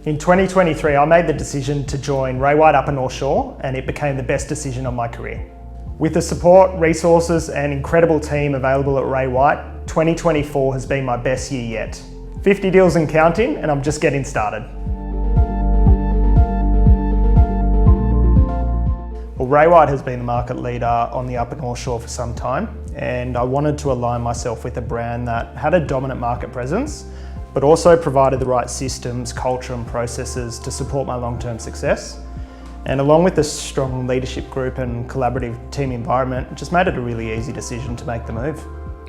In 2023, I made the decision to join Ray White Upper North Shore, and it became the best decision of my career. With the support, resources and incredible team available at Ray White, 2024 has been my best year yet. 50 deals and counting, and I'm just getting started. Well, Ray White has been the market leader on the Upper North Shore for some time, and I wanted to align myself with a brand that had a dominant market presence, but also provided the right systems, culture and processes to support my long-term success. And along with the strong leadership group and collaborative team environment, it just made it a really easy decision to make the move.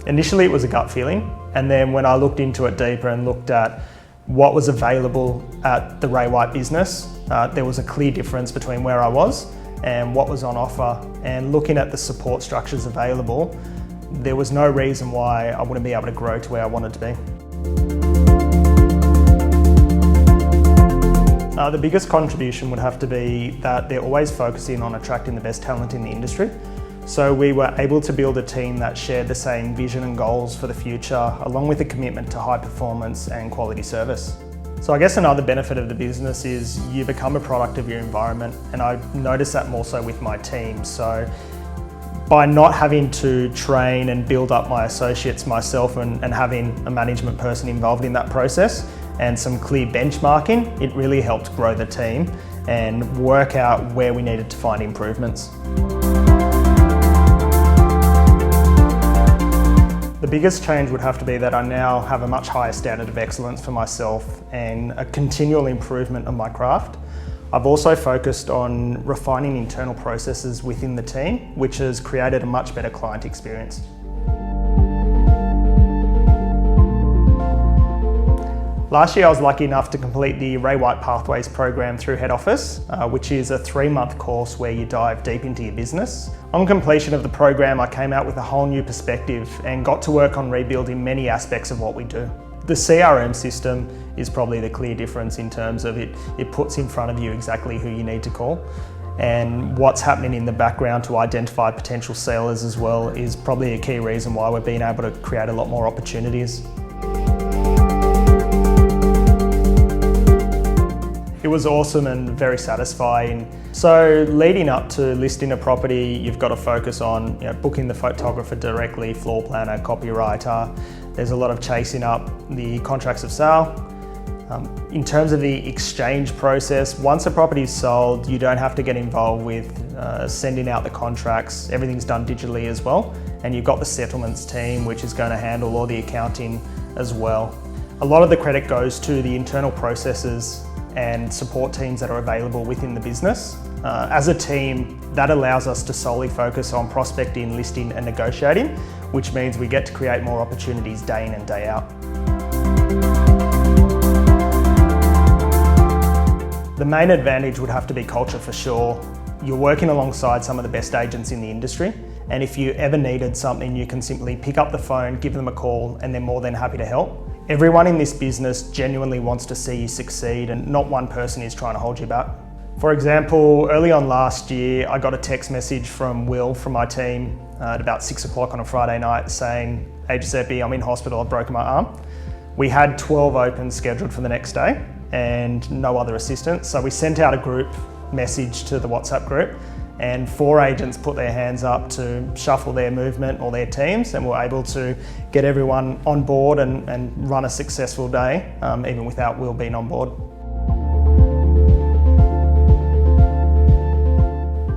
Initially it was a gut feeling, and then when I looked into it deeper and looked at what was available at the Ray White business, there was a clear difference between where I was and what was on offer. And looking at the support structures available, there was no reason why I wouldn't be able to grow to where I wanted to be. The biggest contribution would have to be that they're always focusing on attracting the best talent in the industry. So we were able to build a team that shared the same vision and goals for the future, along with a commitment to high performance and quality service. So I guess another benefit of the business is you become a product of your environment, and I noticed that more so with my team. So by not having to train and build up my associates myself and having a management person involved in that process and some clear benchmarking, it really helped grow the team and work out where we needed to find improvements. The biggest change would have to be that I now have a much higher standard of excellence for myself and a continual improvement of my craft. I've also focused on refining internal processes within the team, which has created a much better client experience. Last year I was lucky enough to complete the Ray White Pathways program through head office, which is a 3-month course where you dive deep into your business. On completion of the program, I came out with a whole new perspective and got to work on rebuilding many aspects of what we do. The CRM system is probably the clear difference in terms of it puts in front of you exactly who you need to call, and what's happening in the background to identify potential sellers as well is probably a key reason why we're being able to create a lot more opportunities. It was awesome and very satisfying. So leading up to listing a property, you've got to focus on booking the photographer directly, floor planner, copywriter. There's a lot of chasing up the contracts of sale. In terms of the exchange process, once a property is sold, you don't have to get involved with sending out the contracts. Everything's done digitally as well. And you've got the settlements team, which is going to handle all the accounting as well. A lot of the credit goes to the internal processes and support teams that are available within the business. As a team, that allows us to solely focus on prospecting, listing and negotiating, which means we get to create more opportunities day in and day out. The main advantage would have to be culture for sure. You're working alongside some of the best agents in the industry, and if you ever needed something, you can simply pick up the phone, give them a call, and they're more than happy to help. Everyone in this business genuinely wants to see you succeed, and not one person is trying to hold you back. For example, early on last year, I got a text message from Will from my team at about 6 o'clock on a Friday night saying, "Hey Giuseppe, I'm in hospital, I've broken my arm." We had 12 opens scheduled for the next day and no other assistance. So we sent out a group message to the WhatsApp group, and 4 agents put their hands up to shuffle their movement or their teams, and were able to get everyone on board and run a successful day, even without Will being on board.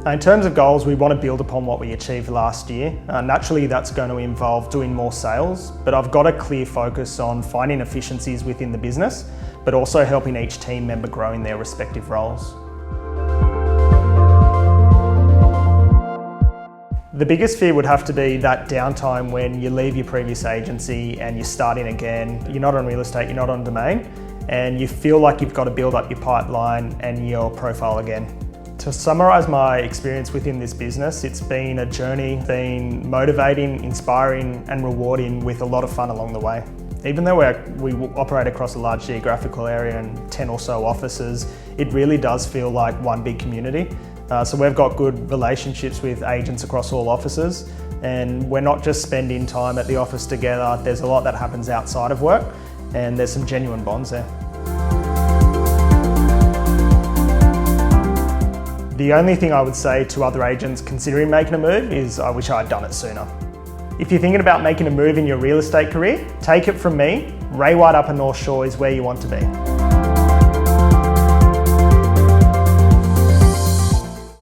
In terms of goals, we want to build upon what we achieved last year. Naturally, that's going to involve doing more sales, but I've got a clear focus on finding efficiencies within the business, but also helping each team member grow in their respective roles. The biggest fear would have to be that downtime when you leave your previous agency and you're starting again. You're not on real estate, you're not on domain, and you feel like you've got to build up your pipeline and your profile again. To summarise my experience within this business, it's been a journey, been motivating, inspiring and rewarding, with a lot of fun along the way. Even though we operate across a large geographical area and 10 or so offices, it really does feel like one big community. So we've got good relationships with agents across all offices, and we're not just spending time at the office together. There's a lot that happens outside of work, and there's some genuine bonds there. The only thing I would say to other agents considering making a move is I wish I'd done it sooner. If you're thinking about making a move in your real estate career, take it from me, Ray White Upper North Shore is where you want to be.